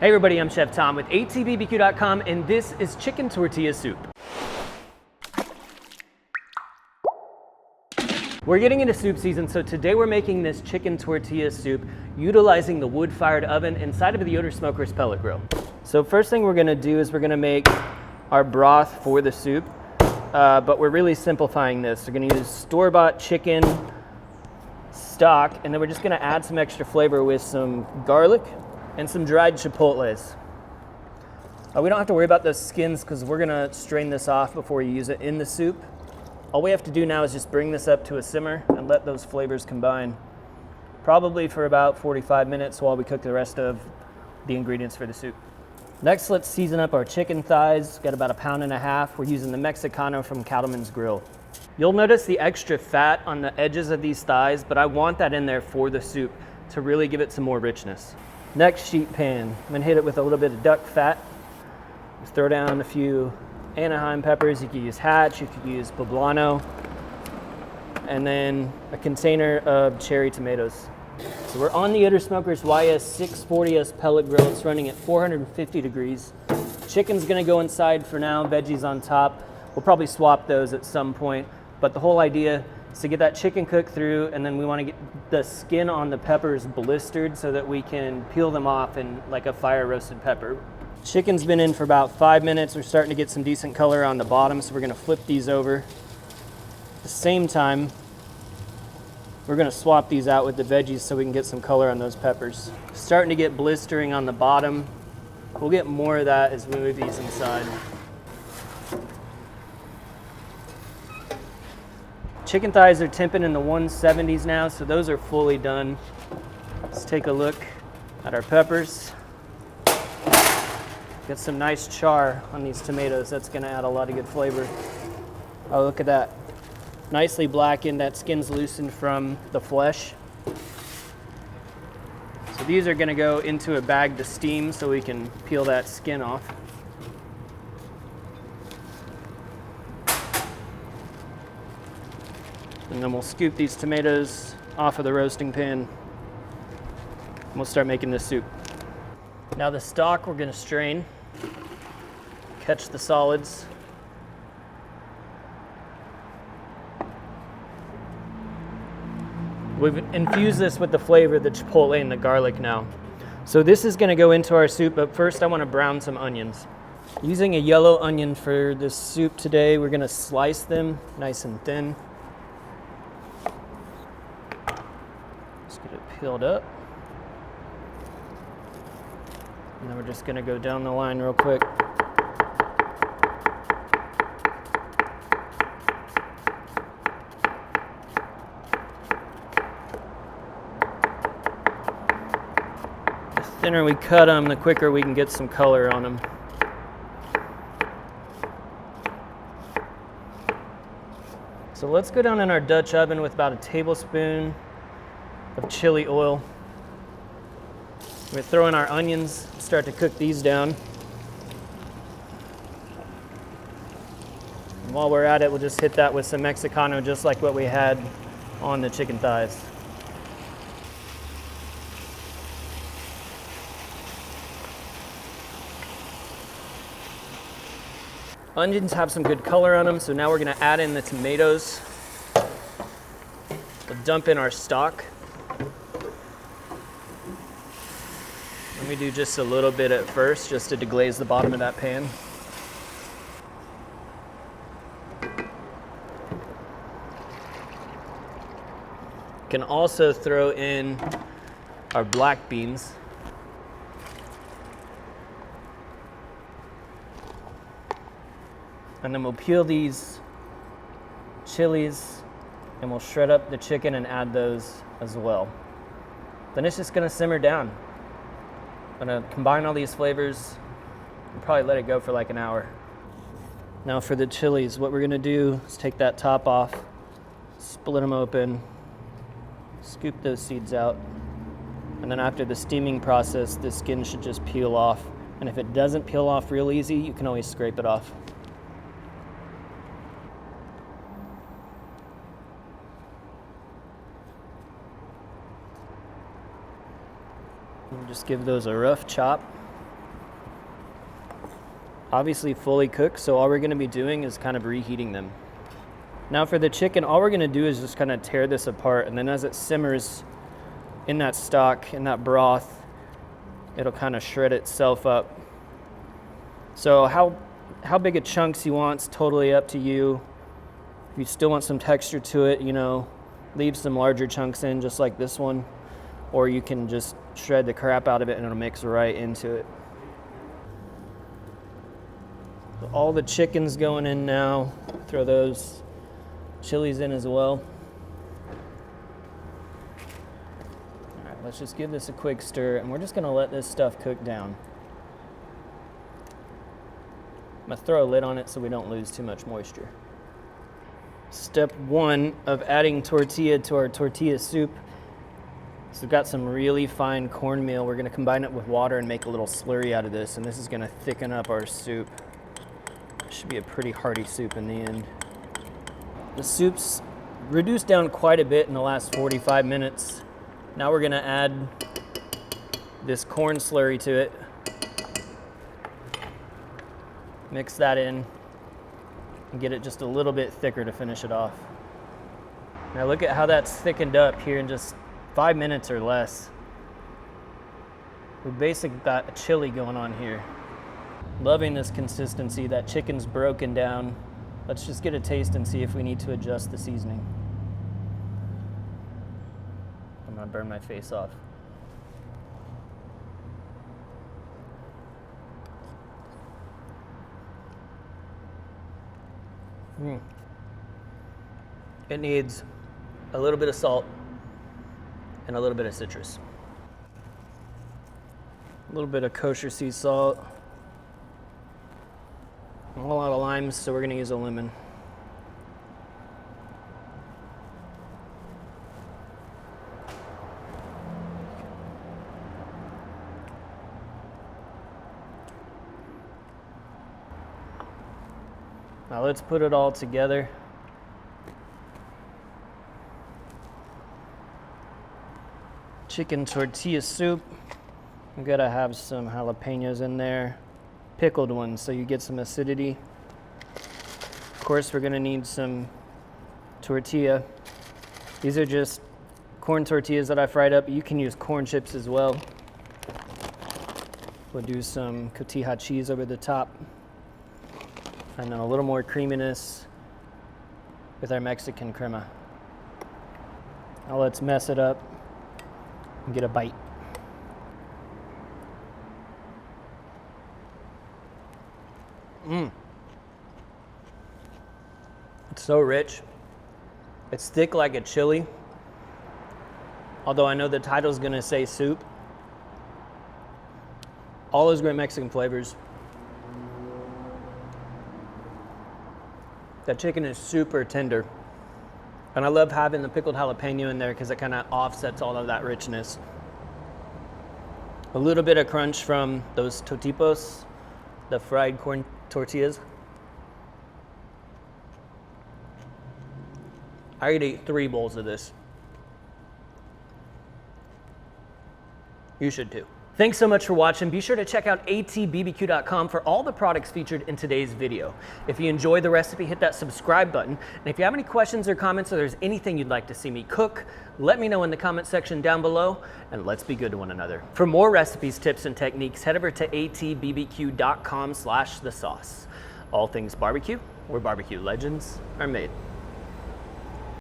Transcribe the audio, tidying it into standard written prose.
Hey everybody, I'm Chef Tom with atbbq.com, and this is Chicken Tortilla Soup. We're getting into soup season, so today we're making this chicken tortilla soup utilizing the wood-fired oven inside of the Yoder Smoker's pellet grill. So first thing we're gonna do is we're gonna make our broth for the soup, but we're really simplifying this. We're gonna use store-bought chicken stock, and then we're just gonna add some extra flavor with some garlic and some dried chipotles. We don't have to worry about those skins because we're gonna strain this off before you use it in the soup. All we have to do now is just bring this up to a simmer and let those flavors combine. Probably for about 45 minutes while we cook the rest of the ingredients for the soup. Next, let's season up our chicken thighs. Got about 1.5 pounds. We're using the Mexicano from Cattleman's Grill. You'll notice the extra fat on the edges of these thighs, but I want that in there for the soup to really give it some more richness. Next, sheet pan. I'm gonna hit it with a little bit of duck fat. Just throw down a few Anaheim peppers. You could use Hatch, you could use poblano, and then a container of cherry tomatoes. So we're on the Yoder Smoker's YS640S pellet grill. It's running at 450 degrees. Chicken's gonna go inside for now, veggies on top. We'll probably swap those at some point, but the whole idea is to get that chicken cooked through, and then we want to get the skin on the peppers blistered so that we can peel them off in like a fire roasted pepper. Chicken's been in for about 5 minutes. We're starting to get some decent color on the bottom, so we're going to flip these over. At the same time, we're going to swap these out with the veggies so we can get some color on those peppers. Starting to get blistering on the bottom. We'll get more of that as we move these inside. Chicken thighs are temping in the 170s now, so those are fully done. Let's take a look at our peppers. Get some nice char on these tomatoes. That's gonna add a lot of good flavor. Oh, look at that. Nicely blackened, that skin's loosened from the flesh. So these are gonna go into a bag to steam so we can peel that skin off. And then we'll scoop these tomatoes off of the roasting pan. And we'll start making this soup. Now the stock we're gonna strain, catch the solids. We've infused this with the flavor of the chipotle and the garlic now. So this is gonna go into our soup, but first I wanna brown some onions. Using a yellow onion for this soup today, we're gonna slice them nice and thin. Get it peeled up. And then we're just gonna go down the line real quick. The thinner we cut them, the quicker we can get some color on them. So let's go down in our Dutch oven with about 1 tablespoon of chili oil. We throw in our onions, start to cook these down. And while we're at it, we'll just hit that with some Mexicano, just like what we had on the chicken thighs. Onions have some good color on them, so now we're gonna add in the tomatoes. We'll dump in our stock. Let me do just a little bit at first, just to deglaze the bottom of that pan. You can also throw in our black beans. And then we'll peel these chilies and we'll shred up the chicken and add those as well. Then it's just gonna simmer down. I'm gonna combine all these flavors and probably let it go for like an hour. Now for the chilies, what we're gonna do is take that top off, split them open, scoop those seeds out, and then after the steaming process, the skin should just peel off. And if it doesn't peel off real easy, you can always scrape it off. Just give those a rough chop. obviously fully cooked, so all we're gonna be doing is kind of reheating them. Now for the chicken, all we're gonna do is just kind of tear this apart, and then as it simmers in that stock, in that broth, it'll kind of shred itself up. So how big of chunks you want is totally up to you. If you still want some texture to it, you know, leave some larger chunks in, just like this one, or you can just shred the crap out of it and it'll mix right into it. So all the chicken's going in now. Throw those chilies in as well. All right, let's just give this a quick stir, and we're just gonna let this stuff cook down. I'm gonna throw a lid on it so we don't lose too much moisture. Step one of adding tortilla to our tortilla soup. So we've got some really fine cornmeal. We're gonna combine it with water and make a little slurry out of this, and this is gonna thicken up our soup. Should be a pretty hearty soup in the end. The soup's reduced down quite a bit in the last 45 minutes. Now we're gonna add this corn slurry to it. Mix that in and get it just a little bit thicker to finish it off. Now look at how that's thickened up here in just 5 minutes or less. We've basically got a chili going on here. Loving this consistency. That chicken's broken down. Let's just get a taste and see if we need to adjust the seasoning. I'm gonna burn my face off. It needs a little bit of salt and a little bit of citrus. A little bit of kosher sea salt. A whole lot of limes, so we're gonna use a lemon. Now let's put it all together. Chicken tortilla soup. I'm gonna have some jalapenos in there. Pickled ones, so you get some acidity. Of course, we're gonna need some tortilla. These are just corn tortillas that I fried up. You can use corn chips as well. We'll do some cotija cheese over the top. And then a little more creaminess with our Mexican crema. Now let's mess it up and get a bite. It's so rich. It's thick like a chili. Although I know the title's gonna say soup. All those great Mexican flavors. That chicken is super tender. And I love having the pickled jalapeno in there because it kind of offsets all of that richness. A little bit of crunch from those totopos, the fried corn tortillas. I could eat 3 bowls of this. You should too. Thanks so much for watching. Be sure to check out atbbq.com for all the products featured in today's video. If you enjoyed the recipe, hit that subscribe button. And if you have any questions or comments, or there's anything you'd like to see me cook, let me know in the comment section down below, and let's be good to one another. For more recipes, tips, and techniques, head over to atbbq.com/thesauce. All things barbecue, where barbecue legends are made.